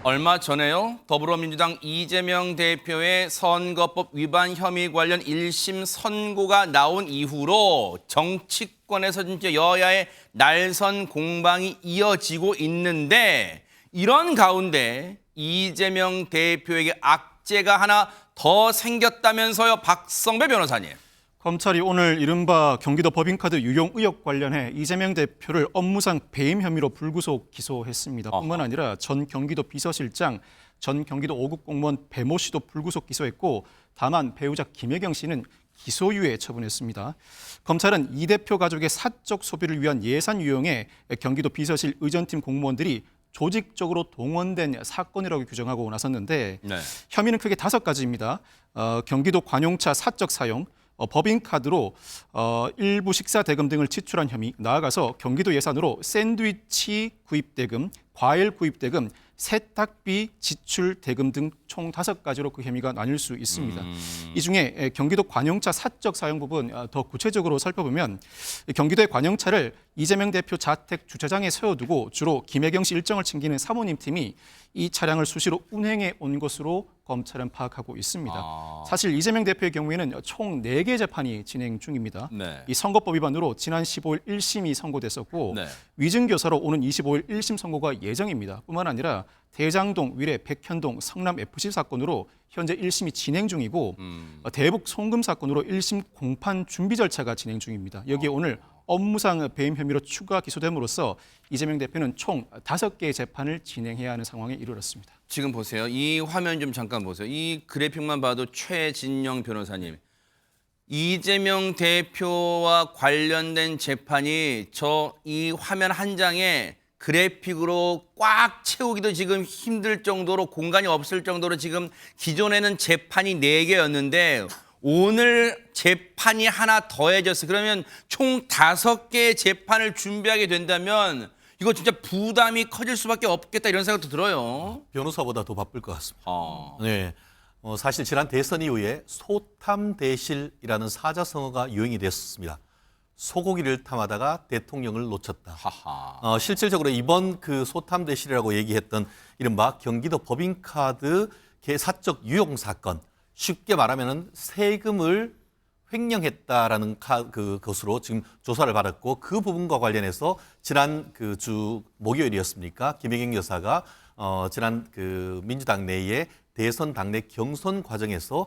얼마 전에요. 더불어민주당 이재명 대표의 선거법 위반 혐의 관련 1심 선고가 나온 이후로 정치권에서 진짜 여야의 날선 공방이 이어지고 있는데 이런 가운데 이재명 대표에게 악재가 하나 더 생겼다면서요, 박성배 변호사님. 검찰이 오늘 이른바 경기도 법인카드 유용 의혹 관련해 이재명 대표를 업무상 배임 혐의로 불구속 기소했습니다. 뿐만 아니라 전 경기도 비서실장, 전 경기도 5급 공무원 배모 씨도 불구속 기소했고, 다만 배우자 김혜경 씨는 기소유예 처분했습니다. 검찰은 이 대표 가족의 사적 소비를 위한 예산 유용에 경기도 비서실 의전팀 공무원들이 조직적으로 동원된 사건이라고 규정하고 나섰는데 혐의는 크게 5가지입니다. 경기도 관용차 사적 사용, 법인카드로 일부 식사 대금 등을 지출한 혐의, 나아가서 경기도 예산으로 샌드위치 구입 대금, 과일 구입 대금, 세탁비 지출 대금 등 총 5가지로 그 혐의가 나뉠 수 있습니다. 이 중에 경기도 관용차 사적 사용 부분 더 구체적으로 살펴보면 경기도의 관용차를 이재명 대표 자택 주차장에 세워두고 주로 김혜경 씨 일정을 챙기는 사모님 팀이 이 차량을 수시로 운행해 온 것으로 검찰은 파악하고 있습니다. 사실 이재명 대표의 경우에는 총 4개 재판이 진행 중입니다. 이 선거법 위반으로 지난 15일 1심이 선고됐었고 위증교사로 오는 25일 1심 선고가 예정입니다. 뿐만 아니라 대장동, 위례, 백현동, 성남 FC 사건으로 현재 1심이 진행 중이고 대북 송금 사건으로 1심 공판 준비 절차가 진행 중입니다. 여기에 오늘 업무상 배임 혐의로 추가 기소됨으로써 이재명 대표는 총 5개의 재판을 진행해야 하는 상황에 이르렀습니다. 지금 보세요. 이 화면 좀 잠깐 보세요. 이 그래픽만 봐도 최진영 변호사님. 이재명 대표와 관련된 재판이 이 화면 한 장에 그래픽으로 꽉 채우기도 지금 힘들 정도로 공간이 없을 정도로 지금 기존에는 재판이 4개였는데 오늘 재판이 하나 더해졌어요. 그러면 총 5개의 재판을 준비하게 된다면 이거 진짜 부담이 커질 수밖에 없겠다 이런 생각도 들어요. 변호사보다 더 바쁠 것 같습니다. 네, 사실 지난 대선 이후에 소탐대실이라는 사자성어가 유행이 됐었습니다. 소고기를 탐하다가 대통령을 놓쳤다. 실질적으로 이번 그 소탐대실이라고 얘기했던 이른바 경기도 법인카드 사적 유용 사건, 쉽게 말하면은 세금을 횡령했다라는 것으로 지금 조사를 받았고, 그 부분과 관련해서 지난 그 주 목요일이었습니까? 김혜경 여사가 지난 그 민주당 내의 대선 당내 경선 과정에서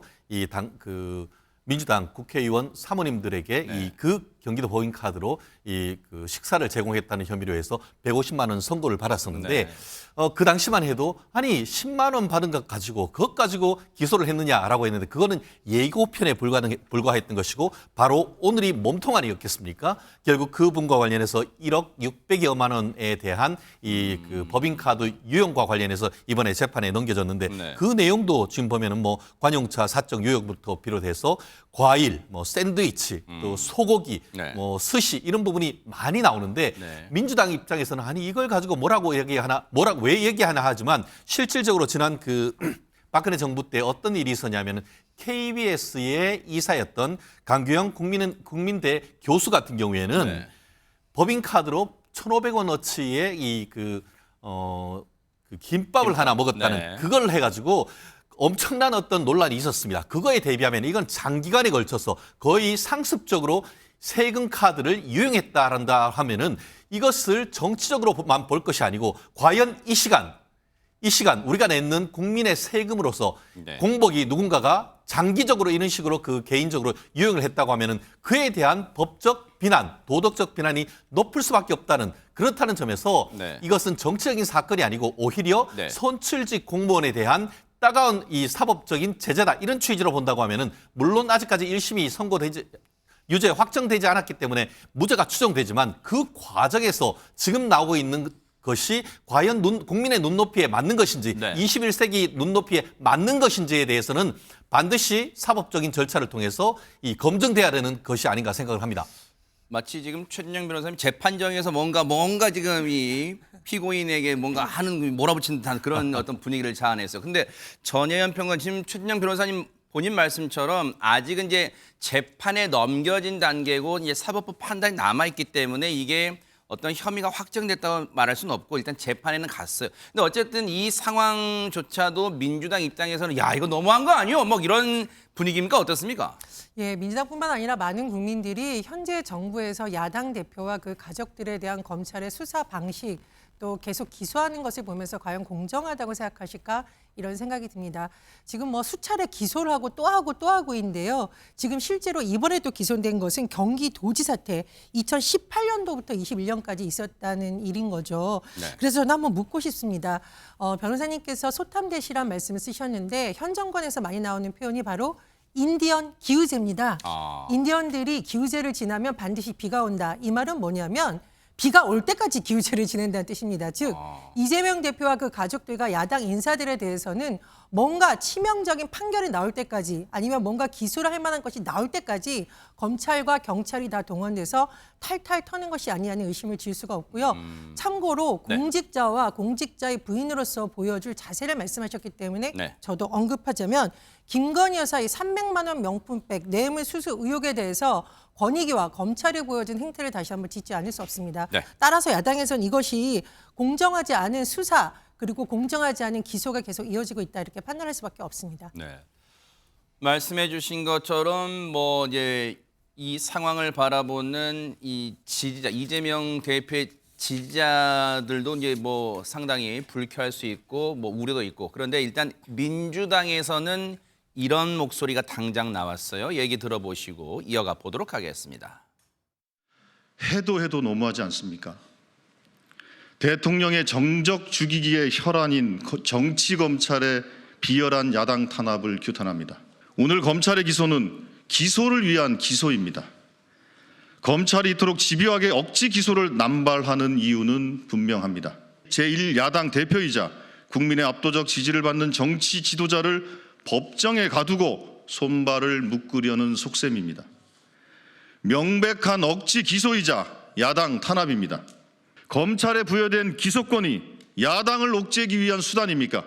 민주당 국회의원 사모님들에게 이 그 경기도 법인카드로 그 식사를 제공했다는 혐의로 해서 150만 원 선고를 받았었는데 그 당시만 해도 아니 10만 원 받은 것 가지고 그것 가지고 기소를 했느냐라고 했는데 그거는 예고편에 불과했던 것이고 바로 오늘이 몸통 아니었겠습니까? 결국 그분과 관련해서 1억 600여만 원에 대한 그 법인카드 유용과 관련해서 이번에 재판에 넘겨졌는데 그 내용도 지금 보면은 뭐 관용차 사적 유용부터 비롯해서 과일, 뭐 샌드위치, 또 소고기, 뭐 스시 이런 부분이 많이 나오는데 민주당 입장에서는 아니 이걸 가지고 뭐라고 왜 얘기하나 하지만 실질적으로 지난 그 박근혜 정부 때 어떤 일이 있었냐면은 KBS의 이사였던 강규영 국민대 교수 같은 경우에는 법인카드로 1,500원어치의 그 김밥을 하나 먹었다는 그걸 해가지고 엄청난 어떤 논란이 있었습니다. 그거에 대비하면 이건 장기간에 걸쳐서 거의 상습적으로 세금 카드를 유용했다란다 하면은 이것을 정치적으로만 볼 것이 아니고 과연 이 시간 우리가 내는 국민의 세금으로서 공복이 누군가가 장기적으로 이런 식으로 그 개인적으로 유용을 했다고 하면은 그에 대한 법적 비난, 도덕적 비난이 높을 수밖에 없다는 그렇다는 점에서 이것은 정치적인 사건이 아니고 오히려 선출직 공무원에 대한 따가운 이 사법적인 제재다 이런 취지로 본다고 하면은 물론 아직까지 1심이 유죄 확정되지 않았기 때문에 무죄가 추정되지만 그 과정에서 지금 나오고 있는 것이 과연 국민의 눈높이에 맞는 것인지 21세기 눈높이에 맞는 것인지에 대해서는 반드시 사법적인 절차를 통해서 검증돼야 되는 것이 아닌가 생각을 합니다. 마치 지금 최진영 변호사님 재판정에서 뭔가 지금 이 피고인에게 뭔가 하는 몰아붙인 듯한 그런 어떤 분위기를 자아냈어요. 근데 전혜연 평론 지금 최진영 변호사님 본인 말씀처럼 아직은 이제 재판에 넘겨진 단계고 이제 사법부 판단이 남아 있기 때문에 이게 어떤 혐의가 확정됐다고 말할 수는 없고 일단 재판에는 갔어요. 근데 어쨌든 이 상황조차도 민주당 입장에서는 야 이거 너무한 거 아니요? 뭐 이런 분위기입니까? 어떻습니까? 예, 민주당뿐만 아니라 많은 국민들이 현재 정부에서 야당 대표와 그 가족들에 대한 검찰의 수사 방식 또 계속 기소하는 것을 보면서 과연 공정하다고 생각하실까 이런 생각이 듭니다. 지금 뭐 수차례 기소를 하고 또 하고인데요. 지금 실제로 이번에 또 기소된 것은 경기도지 사태 2018년도부터 21년까지 있었다는 일인 거죠. 네. 그래서 저는 한번 묻고 싶습니다. 변호사님께서 소탐대시란 말씀을 쓰셨는데 현 정권에서 많이 나오는 표현이 바로 인디언 기우제입니다. 인디언들이 기우제를 지나면 반드시 비가 온다. 이 말은 뭐냐면 비가 올 때까지 기우제를 지낸다는 뜻입니다. 즉 이재명 대표와 그 가족들과 야당 인사들에 대해서는 뭔가 치명적인 판결이 나올 때까지 아니면 뭔가 기소를 할 만한 것이 나올 때까지 검찰과 경찰이 다 동원돼서 탈탈 터는 것이 아니냐는 의심을 지을 수가 없고요. 참고로 네. 공직자와 공직자의 부인으로서 보여줄 자세를 말씀하셨기 때문에 네. 저도 언급하자면 김건희 여사의 300만 원 명품백 뇌물 수수 의혹에 대해서 권익위와 검찰이 보여준 행태를 다시 한번 짚지 않을 수 없습니다. 네. 따라서 야당에서는 이것이 공정하지 않은 수사 그리고 공정하지 않은 기소가 계속 이어지고 있다 이렇게 판단할 수밖에 없습니다. 네. 말씀해 주신 것처럼 뭐 이제 이 상황을 바라보는 이 지지자 이재명 대표의 지지자들도 이제 뭐 상당히 불쾌할 수 있고 뭐 우려도 있고 그런데 일단 민주당에서는 이런 목소리가 당장 나왔어요. 얘기 들어보시고 이어가 보도록 하겠습니다. 해도 너무하지 않습니까? 대통령의 정적 죽이기의 혈안인 정치검찰의 비열한 야당 탄압을 규탄합니다. 오늘 검찰의 기소는 기소를 위한 기소입니다. 검찰이 이토록 집요하게 억지 기소를 남발하는 이유는 분명합니다. 제1야당 대표이자 국민의 압도적 지지를 받는 정치 지도자를 법정에 가두고 손발을 묶으려는 속셈입니다. 명백한 억지 기소이자 야당 탄압입니다. 검찰에 부여된 기소권이 야당을 옥죄기 위한 수단입니까?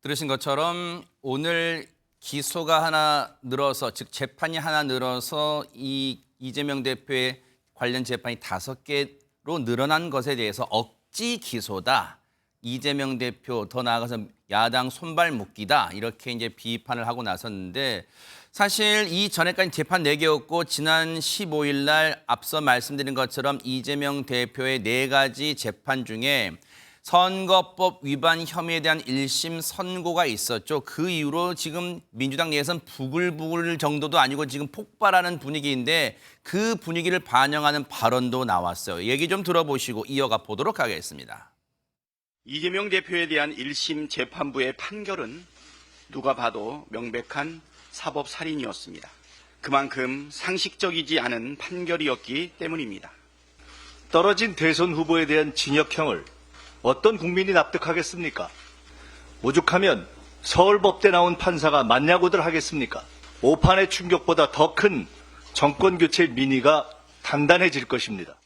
들으신 것처럼 오늘 기소가 하나 늘어서 즉 재판이 하나 늘어서 이 이재명 대표의 관련 재판이 5개로 늘어난 것에 대해서 억지 기소다. 이재명 대표 더 나아가서 야당 손발 묶기다 이렇게 이제 비판을 하고 나섰는데 사실 이 전에까지 재판 4개였고 지난 15일 날 앞서 말씀드린 것처럼 이재명 대표의 4가지 재판 중에 선거법 위반 혐의에 대한 1심 선고가 있었죠. 그 이후로 지금 민주당 내에서는 부글부글 정도도 아니고 지금 폭발하는 분위기인데 그 분위기를 반영하는 발언도 나왔어요. 얘기 좀 들어보시고 이어가 보도록 하겠습니다. 이재명 대표에 대한 1심 재판부의 판결은 누가 봐도 명백한 사법살인이었습니다. 그만큼 상식적이지 않은 판결이었기 때문입니다. 떨어진 대선 후보에 대한 징역형을 어떤 국민이 납득하겠습니까? 오죽하면 서울법대 나온 판사가 맞냐고들 하겠습니까? 오판의 충격보다 더 큰 정권교체 민의가 단단해질 것입니다.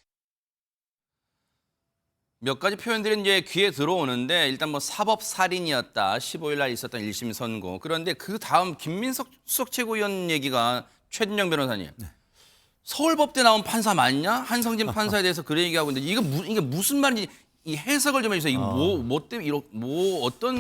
몇 가지 표현들이 이제 귀에 들어오는데 일단 뭐 사법살인이었다. 15일 날 있었던 1심 선고. 그런데 그 다음 김민석 수석 최고위원 얘기가 최진영 변호사님. 서울법대 나온 판사 맞냐? 한성진 판사에 대해서 그런 얘기하고 있는데 이게 무슨 말인지 이 해석을 좀 해주세요. 이거 뭐 때문에 어떤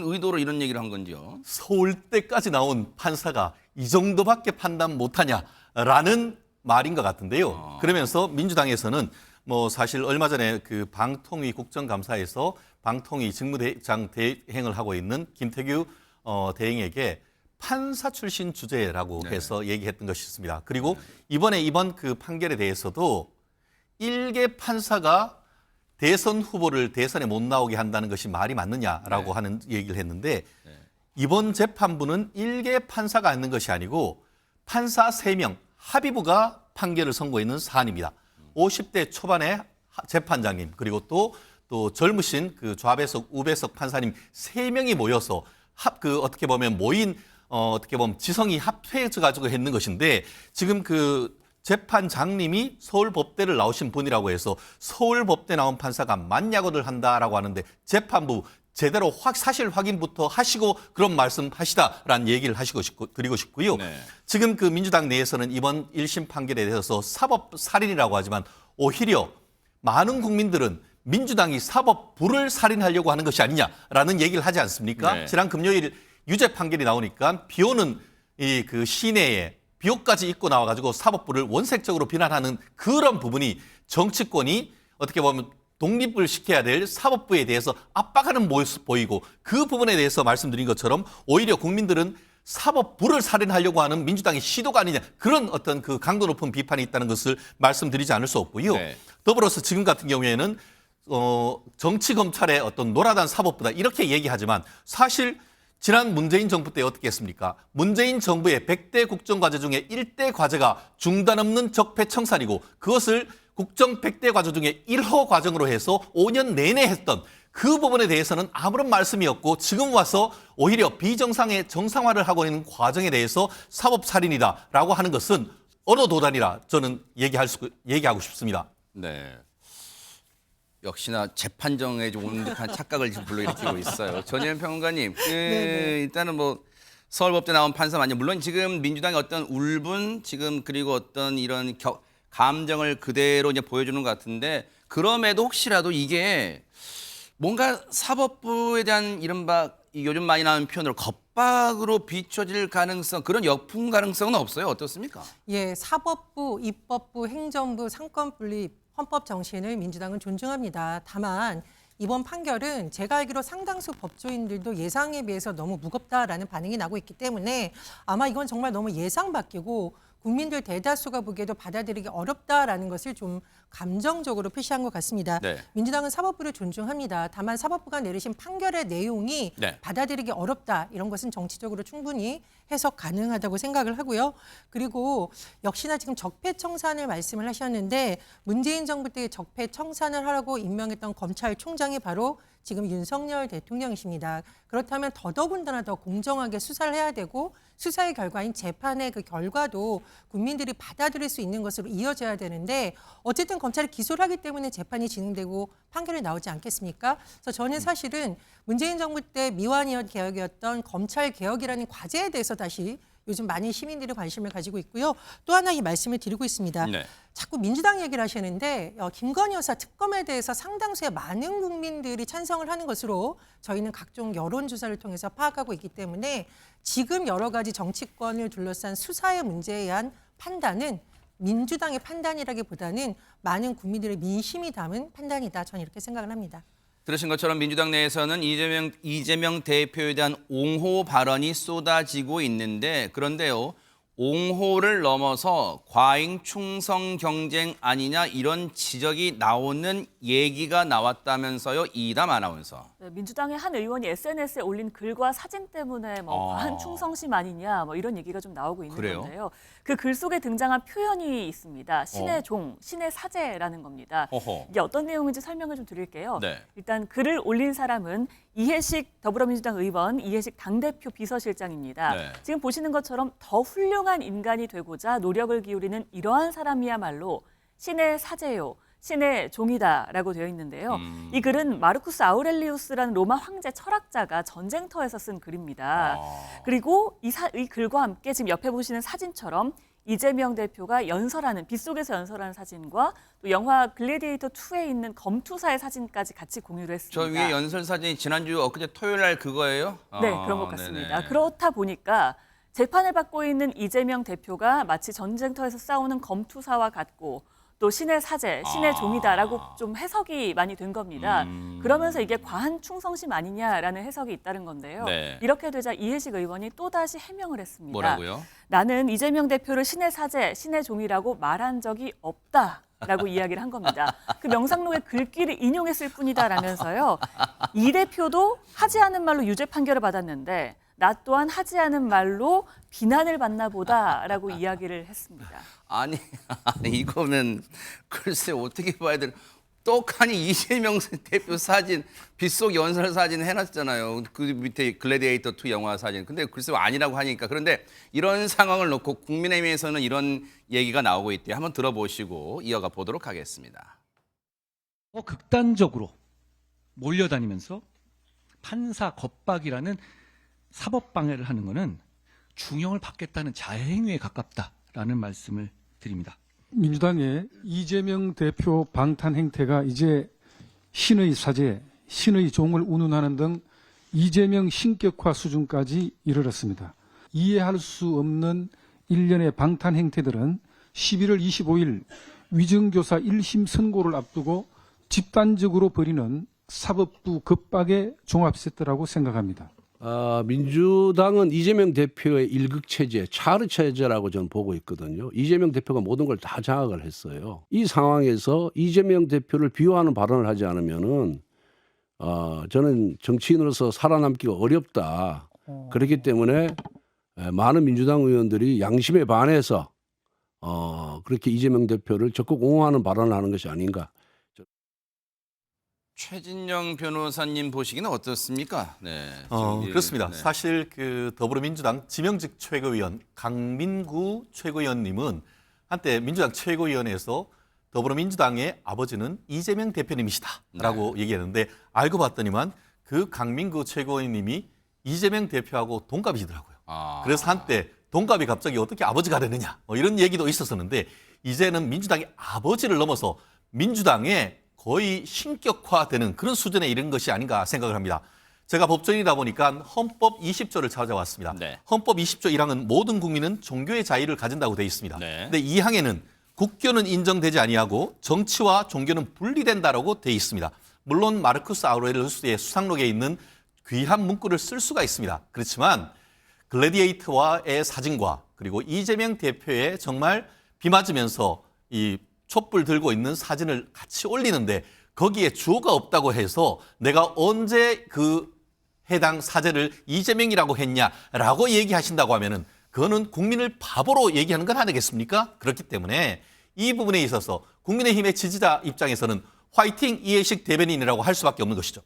의도로 이런 얘기를 한 건지요? 서울대까지 나온 판사가 이 정도밖에 판단 못하냐라는 말인 것 같은데요. 그러면서 민주당에서는 뭐 사실 얼마 전에 그 방통위 국정감사에서 방통위 직무대장 대행을 하고 있는 김태규 대행에게 판사 출신 주제라고 해서 얘기했던 것이 있습니다. 그리고 이번 그 판결에 대해서도 일개 판사가 대선 후보를 대선에 못 나오게 한다는 것이 말이 맞느냐라고 하는 얘기를 했는데 이번 재판부는 일개 판사가 있는 것이 아니고 판사 3명 합의부가 판결을 선고했는 사안입니다. 50대 초반의 재판장님 그리고 또 젊으신 그 좌배석, 우배석 판사님 3명이 모여서 어떻게 보면 어떻게 보면 지성이 합해져 가지고 했는 것인데 지금 그 재판장님이 서울법대를 나오신 분이라고 해서 서울법대 나온 판사가 맞냐고들 한다라고 하는데 재판부 제대로 사실 확인부터 하시고 그런 말씀하시다라는 얘기를 드리고 싶고요. 네. 지금 그 민주당 내에서는 이번 1심 판결에 대해서 사법살인이라고 하지만 오히려 많은 국민들은 민주당이 사법부를 살인하려고 하는 것이 아니냐라는 얘기를 하지 않습니까? 네. 지난 금요일 유죄 판결이 나오니까 비 오는 그 시내에 비옷까지 입고 나와가지고 사법부를 원색적으로 비난하는 그런 부분이 정치권이 어떻게 보면 독립을 시켜야 될 사법부에 대해서 압박하는 모습 보이고 그 부분에 대해서 말씀드린 것처럼 오히려 국민들은 사법부를 살인하려고 하는 민주당의 시도가 아니냐 그런 어떤 그 강도 높은 비판이 있다는 것을 말씀드리지 않을 수 없고요. 네. 더불어서 지금 같은 경우에는 정치 검찰의 어떤 노라단 사법부다 이렇게 얘기하지만 사실 지난 문재인 정부 때 어떻게 했습니까? 문재인 정부의 100대 국정과제 중에 1대 과제가 중단 없는 적폐청산이고 그것을 국정 100대 과제 중에 1호 과정으로 해서 5년 내내 했던 그 부분에 대해서는 아무런 말씀이 없고 지금 와서 오히려 비정상의 정상화를 하고 있는 과정에 대해서 사법살인이다라고 하는 것은 어느 도단이라 저는 얘기하고 싶습니다. 네. 역시나 재판정에 좀 오는 듯한 착각을 지금 불러일으키고 있어요. 전혜연 평론가님, 일단은 뭐 서울법대 나온 판사 마냥 물론 지금 민주당의 어떤 울분 지금 그리고 어떤 이런 감정을 그대로 이제 보여주는 것 같은데 그럼에도 혹시라도 이게 뭔가 사법부에 대한 이른바 요즘 많이 나오는 표현으로 겁박으로 비춰질 가능성 그런 역풍 가능성은 없어요. 어떻습니까? 예, 사법부, 입법부, 행정부, 상권 분립, 헌법 정신을 민주당은 존중합니다. 다만 이번 판결은 제가 알기로 상당수 법조인들도 예상에 비해서 너무 무겁다라는 반응이 나고 있기 때문에 아마 이건 정말 너무 예상 밖이고 국민들 대다수가 보기에도 받아들이기 어렵다라는 것을 좀 감정적으로 표시한 것 같습니다. 네. 민주당은 사법부를 존중합니다. 다만 사법부가 내리신 판결의 내용이 네. 받아들이기 어렵다 이런 것은 정치적으로 충분히 해석 가능하다고 생각을 하고요. 그리고 역시나 지금 적폐청산을 말씀을 하셨는데 문재인 정부 때 적폐청산을 하라고 임명했던 검찰총장이 바로 지금 윤석열 대통령이십니다. 그렇다면 더더군다나 더 공정하게 수사를 해야 되고 수사의 결과인 재판의 그 결과도 국민들이 받아들일 수 있는 것으로 이어져야 되는데 어쨌든 검찰이 기소를 하기 때문에 재판이 진행되고 판결이 나오지 않겠습니까? 그래서 저는 사실은 문재인 정부 때 미완이었 개혁이었던 검찰 개혁이라는 과제에 대해서 다시 요즘 많은 시민들이 관심을 가지고 있고요. 또 하나 이 말씀을 드리고 있습니다. 네. 자꾸 민주당 얘기를 하시는데 김건희 여사 특검에 대해서 상당수의 많은 국민들이 찬성을 하는 것으로 저희는 각종 여론조사를 통해서 파악하고 있기 때문에 지금 여러 가지 정치권을 둘러싼 수사의 문제에 대한 판단은 민주당의 판단이라기보다는 많은 국민들의 민심이 담은 판단이다. 저는 이렇게 생각을 합니다. 들으신 것처럼 민주당 내에서는 이재명 대표에 대한 옹호 발언이 쏟아지고 있는데 그런데요. 옹호를 넘어서 과잉 충성 경쟁 아니냐 이런 지적이 나오는 얘기가 나왔다면서요. 이담 아나운서. 네, 민주당의 한 의원이 SNS에 올린 글과 사진 때문에 과한 충성심 아니냐 이런 얘기가 좀 나오고 있는 그래요? 건데요. 그 글 속에 등장한 표현이 있습니다. 신의 종, 신의 사제라는 겁니다. 어허. 이게 어떤 내용인지 설명을 좀 드릴게요. 네. 일단 글을 올린 사람은 이해식 더불어민주당 의원, 이해식 당대표 비서실장입니다. 네. 지금 보시는 것처럼 더 훌륭한 인간이 되고자 노력을 기울이는 이러한 사람이야말로 신의 사제요. 신의 종이다라고 되어 있는데요. 이 글은 마르쿠스 아우렐리우스라는 로마 황제 철학자가 전쟁터에서 쓴 글입니다. 그리고 이 글과 함께 지금 옆에 보시는 사진처럼 이재명 대표가 연설하는 빗속에서 연설하는 사진과 또 영화 글래디에이터 2에 있는 검투사의 사진까지 같이 공유를 했습니다. 저 위에 연설 사진이 지난주 엊그제 토요일 날 그거예요? 네, 그런 것 같습니다. 네네. 그렇다 보니까 재판을 받고 있는 이재명 대표가 마치 전쟁터에서 싸우는 검투사와 같고 또 신의 사제, 신의 종이다라고 좀 해석이 많이 된 겁니다. 그러면서 이게 과한 충성심 아니냐라는 해석이 있다는 건데요. 네. 이렇게 되자 이해식 의원이 또다시 해명을 했습니다. 뭐라고요? 나는 이재명 대표를 신의 사제, 신의 종이라고 말한 적이 없다라고 이야기를 한 겁니다. 그 명상록의 글귀를 인용했을 뿐이다라면서요. 이 대표도 하지 않은 말로 유죄 판결을 받았는데 나 또한 하지 않은 말로 비난을 받나 보다라고 이야기를 했습니다. 아니 이거는 글쎄 어떻게 봐야 되나. 똑하니 이재명 대표 사진 빗속 연설 사진 해놨잖아요. 그 밑에 글래디에이터 2 영화 사진. 근데 글쎄 아니라고 하니까. 그런데 이런 상황을 놓고 국민의힘에서는 이런 얘기가 나오고 있대요. 한번 들어보시고 이어가 보도록 하겠습니다. 극단적으로 몰려다니면서 판사 겁박이라는 사법 방해를 하는 것은 중형을 받겠다는 자해행위에 가깝다라는 말씀을 드립니다. 민주당의 이재명 대표 방탄 행태가 이제 신의 사제, 신의 종을 운운하는 등 이재명 신격화 수준까지 이르렀습니다. 이해할 수 없는 일련의 방탄 행태들은 11월 25일 위정교사 1심 선고를 앞두고 집단적으로 벌이는 사법부 급박의 종합세트라고 생각합니다. 민주당은 이재명 대표의 일극체제, 차르체제라고 저는 보고 있거든요. 이재명 대표가 모든 걸 다 장악을 했어요. 이 상황에서 이재명 대표를 비호하는 발언을 하지 않으면은 저는 정치인으로서 살아남기가 어렵다. 그렇기 때문에 많은 민주당 의원들이 양심에 반해서 그렇게 이재명 대표를 적극 옹호하는 발언을 하는 것이 아닌가. 최진영 변호사님 보시기는 어떻습니까? 네. 그렇습니다. 네. 사실 그 더불어민주당 지명직 최고위원 강민구 최고위원님은 한때 민주당 최고위원회에서 더불어민주당의 아버지는 이재명 대표님이시다라고 얘기했는데 알고 봤더니만 그 강민구 최고위원님이 이재명 대표하고 동갑이시더라고요. 그래서 한때 동갑이 갑자기 어떻게 아버지가 되느냐 이런 얘기도 있었었는데 이제는 민주당의 아버지를 넘어서 민주당의 거의 신격화되는 그런 수준에 이른 것이 아닌가 생각을 합니다. 제가 법조인이다 보니까 헌법 20조를 찾아왔습니다. 네. 헌법 20조 1항은 모든 국민은 종교의 자유를 가진다고 되어 있습니다. 네. 근데 2항에는 국교는 인정되지 아니하고 정치와 종교는 분리된다라고 되어 있습니다. 물론 마르쿠스 아우렐리우스의 수상록에 있는 귀한 문구를 쓸 수가 있습니다. 그렇지만 글래디에이터와의 사진과 그리고 이재명 대표의 정말 비 맞으면서 이 촛불 들고 있는 사진을 같이 올리는데 거기에 주어가 없다고 해서 내가 언제 그 해당 사제를 이재명이라고 했냐라고 얘기하신다고 하면은 그거는 국민을 바보로 얘기하는 건 아니겠습니까? 그렇기 때문에 이 부분에 있어서 국민의힘의 지지자 입장에서는 화이팅 이해식 대변인이라고 할 수밖에 없는 것이죠.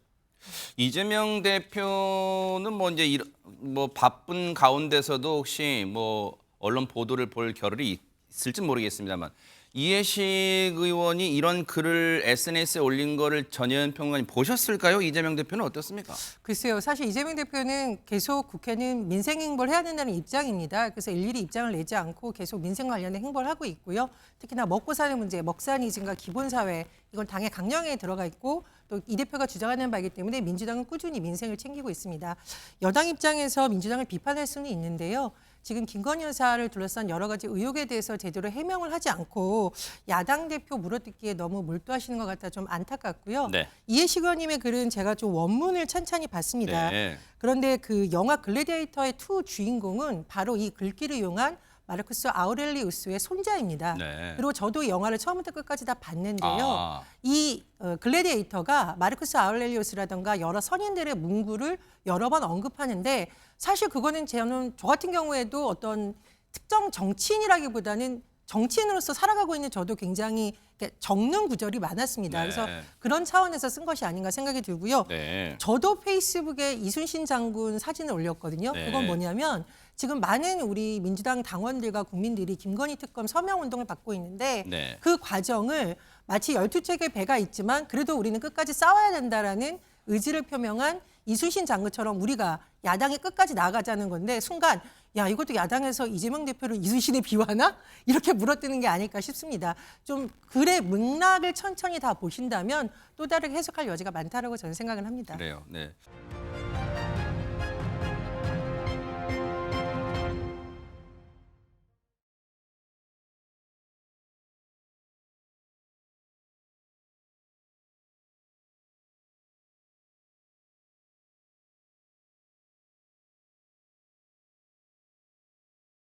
이재명 대표는 뭐 이제 뭐 바쁜 가운데서도 혹시 뭐 언론 보도를 볼 겨를이 있을지 모르겠습니다만 이해식 의원이 이런 글을 SNS에 올린 거를 전혜연 평론가님 보셨을까요? 이재명 대표는 어떻습니까? 글쎄요. 사실 이재명 대표는 계속 국회는 민생 행보를 해야 된다는 입장입니다. 그래서 일일이 입장을 내지 않고 계속 민생 관련된 행보를 하고 있고요. 특히나 먹고 사는 문제, 먹사니즘과 기본사회 이건 당의 강령에 들어가 있고 또 이 대표가 주장하는 바이기 때문에 민주당은 꾸준히 민생을 챙기고 있습니다. 여당 입장에서 민주당을 비판할 수는 있는데요. 지금 김건희 여사를 둘러싼 여러 가지 의혹에 대해서 제대로 해명을 하지 않고 야당 대표 물어뜯기에 너무 몰두하시는 것 같아 좀 안타깝고요. 네. 이해식 의원님의 글은 제가 좀 원문을 찬찬히 봤습니다. 네. 그런데 그 영화 글래디에이터의 투 주인공은 바로 이 글귀를 이용한 마르쿠스 아우렐리우스의 손자입니다. 네. 그리고 저도 이 영화를 처음부터 끝까지 다 봤는데요. 이 글래디에이터가 마르쿠스 아우렐리우스라든가 여러 선인들의 문구를 여러 번 언급하는데 사실 그거는 저는 저 같은 경우에도 어떤 특정 정치인이라기보다는 정치인으로서 살아가고 있는 저도 굉장히 적는 구절이 많았습니다. 네. 그래서 그런 차원에서 쓴 것이 아닌가 생각이 들고요. 네. 저도 페이스북에 이순신 장군 사진을 올렸거든요. 네. 그건 뭐냐면 지금 많은 우리 민주당 당원들과 국민들이 김건희 특검 서명 운동을 받고 있는데 네. 그 과정을 마치 12척의 배가 있지만 그래도 우리는 끝까지 싸워야 된다라는 의지를 표명한 이순신 장군처럼 우리가 야당이 끝까지 나아가자는 건데 순간 야 이것도 야당에서 이재명 대표를 이순신에 비유하나? 이렇게 물어뜯는 게 아닐까 싶습니다. 좀 글의 맥락을 천천히 다 보신다면 또 다르게 해석할 여지가 많다라고 저는 생각을 합니다. 그래요. 네.